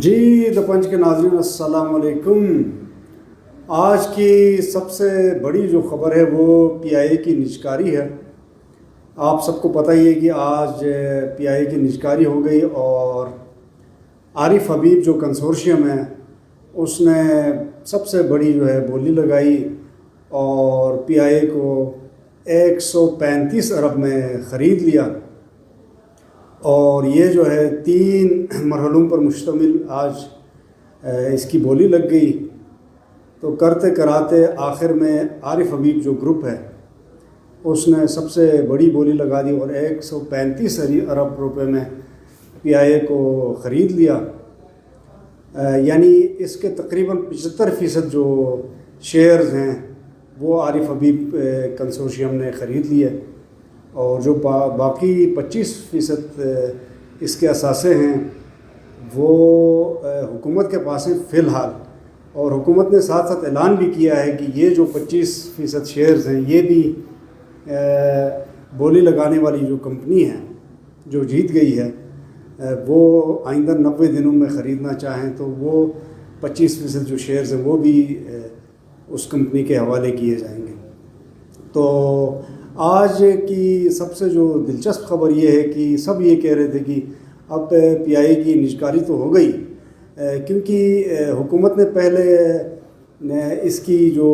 جی دا پنچ کے ناظرین السلام علیکم۔ آج کی سب سے بڑی جو خبر ہے وہ پی آئی اے کی نجکاری ہے۔ آپ سب کو پتہ ہی ہے کہ آج پی آئی اے کی نجکاری ہو گئی اور عارف حبیب جو کنسورشیم ہے اس نے سب سے بڑی جو ہے بولی لگائی اور پی آئی اے کو 135 ارب میں خرید لیا، اور یہ جو ہے 3 مرحلوں پر مشتمل آج اس کی بولی لگ گئی۔ تو کرتے کراتے آخر میں عارف حبیب جو گروپ ہے اس نے سب سے بڑی بولی لگا دی اور 135 ارب روپے میں پی آئی اے کو خرید لیا۔ یعنی اس کے تقریباً 75% جو شیئرز ہیں وہ عارف حبیب کنسورشیم نے خرید لیے، اور جو باقی 25% اس کے اثاثے ہیں وہ حکومت کے پاس ہیں فی الحال۔ اور حکومت نے ساتھ ساتھ اعلان بھی کیا ہے کہ یہ جو 25% شیئرز ہیں یہ بھی بولی لگانے والی جو کمپنی ہے جو جیت گئی ہے وہ آئندہ 90 دنوں میں خریدنا چاہیں تو وہ 25% جو شیئرز ہیں وہ بھی اس کمپنی کے حوالے کیے جائیں گے۔ تو آج کی سب سے جو دلچسپ خبر یہ ہے کہ سب یہ کہہ رہے تھے کہ اب پی آئی اے کی نجکاری تو ہو گئی، کیونکہ حکومت نے پہلے اس کی جو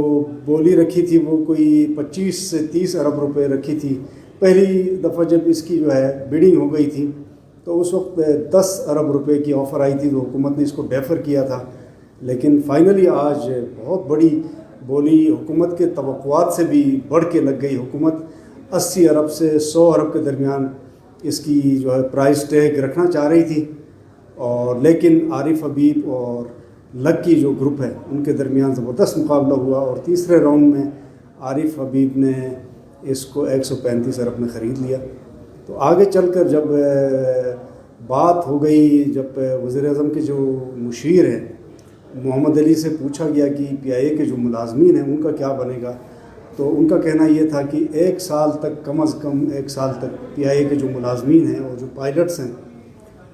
بولی رکھی تھی وہ کوئی 25 سے 30 ارب روپے رکھی تھی۔ پہلی دفعہ جب اس کی جو ہے بیڈنگ ہو گئی تھی تو اس وقت 10 ارب روپے کی آفر آئی تھی، تو حکومت نے اس کو ڈیفر کیا تھا، لیکن فائنلی آج بہت بڑی بولی حکومت کے توقعات سے بھی بڑھ کے لگ گئی۔ حکومت 80 ارب سے 100 ارب کے درمیان اس کی جو ہے پرائز ٹیگ رکھنا چاہ رہی تھی، اور لیکن عارف حبیب اور لکی جو گروپ ہے ان کے درمیان زبردست مقابلہ ہوا، اور تیسرے راؤنڈ میں عارف حبیب نے اس کو 135 ارب میں خرید لیا۔ تو آگے چل کر جب بات ہو گئی، جب وزیر اعظم کے جو مشیر ہیں محمد علی سے پوچھا گیا کہ پی آئی اے کے جو ملازمین ہیں ان کا کیا بنے گا، تو ان کا کہنا یہ تھا کہ 1 سال تک، کم از کم 1 سال تک پی آئی اے کے جو ملازمین ہیں اور جو پائلٹس ہیں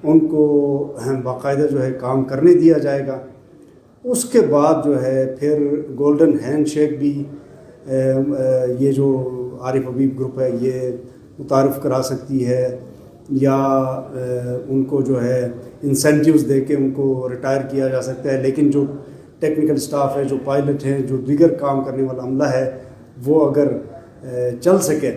ان کو باقاعدہ جو ہے کام کرنے دیا جائے گا۔ اس کے بعد جو ہے پھر گولڈن ہینڈ شیک بھی یہ جو عارف حبیب گروپ ہے یہ متعارف کرا سکتی ہے، یا ان کو جو ہے انسینٹیوز دے کے ان کو ریٹائر کیا جا سکتا ہے، لیکن جو ٹیکنیکل سٹاف ہے، جو پائلٹ ہیں، جو دیگر کام کرنے والا عملہ ہے، وہ اگر چل سکے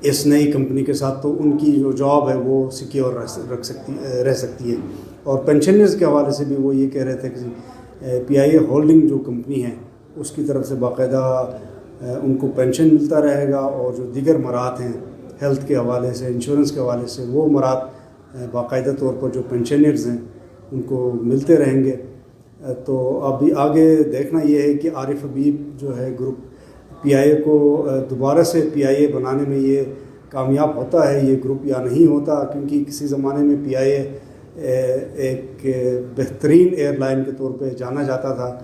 اس نئی کمپنی کے ساتھ تو ان کی جو جاب ہے وہ سیکیور رہ سکتی ہے۔ اور پینشنرز کے حوالے سے بھی وہ یہ کہہ رہے تھے کہ پی آئی اے ہولڈنگ جو کمپنی ہے اس کی طرف سے باقاعدہ ان کو پینشن ملتا رہے گا، اور جو دیگر مراد ہیں ہیلتھ کے حوالے سے، انشورنس کے حوالے سے، وہ مراد باقاعدہ طور پر جو پینشنرز ہیں ان کو ملتے رہیں گے۔ تو ابھی آگے دیکھنا یہ ہے کہ عارف حبیب جو ہے گروپ پی آئی اے کو دوبارہ سے پی آئی اے بنانے میں یہ کامیاب ہوتا ہے یہ گروپ یا نہیں ہوتا، کیونکہ کسی زمانے میں پی آئی اے ایک بہترین ایئر لائن کے طور پہ جانا جاتا تھا۔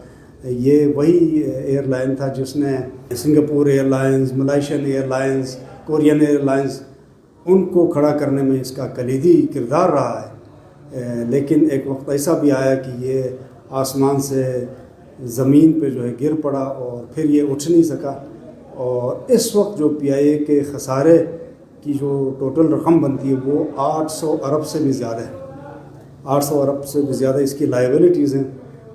یہ وہی ایئر لائن تھا جس نے Singapore airlines, Malaysian airlines, Korean airlines ان کو کھڑا کرنے میں اس کا کلیدی کردار رہا ہے، لیکن ایک وقت ایسا بھی آیا کہ یہ آسمان سے زمین پہ جو ہے گر پڑا اور پھر یہ اٹھ نہیں سکا، اور اس وقت جو پی آئی اے کے خسارے کی جو ٹوٹل رقم بنتی ہے وہ 800 ارب سے بھی زیادہ ہے۔ 800 ارب سے بھی زیادہ اس کی لائبلٹیز ہیں،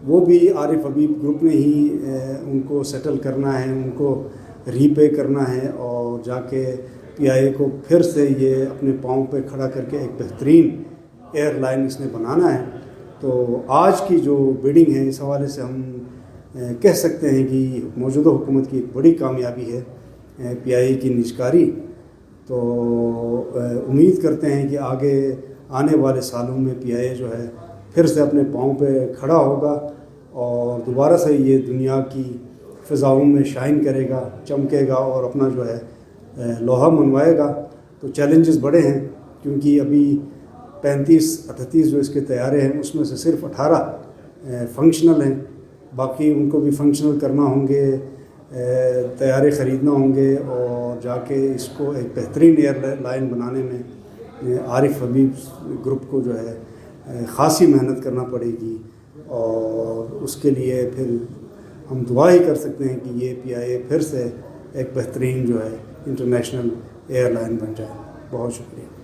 وہ بھی عارف حبیب گروپ نے ہی ان کو سیٹل کرنا ہے، ان کو ری پے کرنا ہے، اور جا کے پی آئی اے کو پھر سے یہ اپنے پاؤں پہ کھڑا کر کے ایک بہترین ایئر لائن اس نے بنانا ہے۔ تو آج کی جو بیڈنگ ہے اس حوالے سے ہم کہہ سکتے ہیں کہ موجودہ حکومت کی ایک بڑی کامیابی ہے پی آئی اے کی نجکاری۔ تو امید کرتے ہیں کہ آگے آنے والے سالوں میں پی آئی اے جو ہے پھر سے اپنے پاؤں پہ کھڑا ہوگا اور دوبارہ سے یہ دنیا کی فضاؤں میں شائن کرے گا، چمکے گا اور اپنا جو ہے لوہا منوائے گا۔ تو چیلنجز بڑے ہیں، کیونکہ ابھی 35-38 جو اس کے طیارے ہیں اس میں سے صرف 18 فنکشنل ہیں، باقی ان کو بھی فنکشنل کرنا ہوں گے، طیارے خریدنا ہوں گے، اور جا کے اس کو ایک بہترین ایئر لائن بنانے میں عارف حبیب گروپ کو جو ہے خاصی محنت کرنا پڑے گی، اور اس کے لیے پھر ہم دعا ہی کر سکتے ہیں کہ یہ PIA پھر سے ایک بہترین جو ہے انٹرنیشنل ایئر لائن بن جائے۔ بہت شکریہ۔